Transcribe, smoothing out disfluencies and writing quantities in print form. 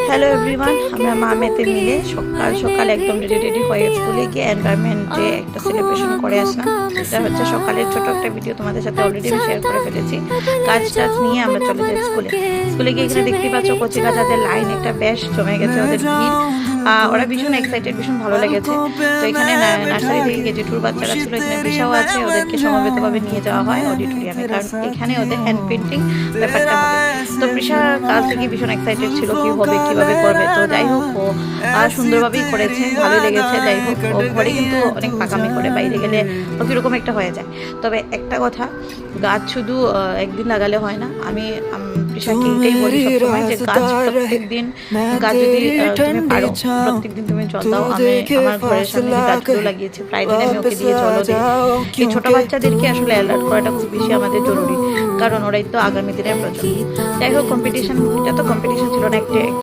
Hello everyone, আমরা মা মেতে মিলে সকাল সকাল একদম রেডি হয়ে স্কুলে গিয়ে এনভায়রনমেন্টে একটা সেলিব্রেশন করে আসলাম। এটা হচ্ছে সকালের ছোট একটা ভিডিও, তোমাদের সাথে অলরেডি আমি শেয়ার করে ফেলেছি। কাজ টাজ নিয়ে আমরা চলে যাই স্কুলে গিয়ে এখানে দেখতে পাচ্ছ কচি কাচাদের লাইন একটা বেশ জমে গেছে, ওদের ভিড়। ওরা ভীষণ এক্সাইটেড, ভীষণ ভালো লেগেছে। তো এখানে নার্সারি থেকে কেজি টুর বাচ্চারা ছিল, এখানে বিশাও আছে, ওদেরকে সমবেতভাবে নিয়ে যাওয়া হয় অডিটোরিয়ামে, কারণ এখানে ওদের হ্যান্ড পেন্টিং ব্যাপারটা হবে। তো প্রিশার কাল থেকে ভীষণ এক্সাইটেড ছিল কি হবে, কিভাবে করবে। তো যাই হোক, ও সুন্দরভাবেই করেছে, ভালোই লেগেছে। যাই হোক, ও ঘরে কিন্তু অনেক পাকামি করে, বাইরে গেলে ও কীরকম একটা হয়ে যায়। তবে একটা কথা, গাছ শুধু একদিন লাগালে হয় না। আমি প্রিশাকে এটাই বলি সবসময় যে গাছ প্রত্যেক দিন, গাছ যদি তুমি পারো প্রত্যেক দিন তুমি জল দাও। আমি আমার ঘরের সামনে যে গাছগুলো লাগিয়েছি প্রায় দিন আমি ওকে দিয়ে জল দিই। এই ছোটো বাচ্চাদেরকে আসলে অ্যালার্ট করাটা খুব বেশি আমাদের জরুরি, কারণ ওরাই তো আগামী দিনের প্রজন্ম। যাই হোক, কম্পিটিশন, এটা তো কম্পিটিশন ছিল না, একটা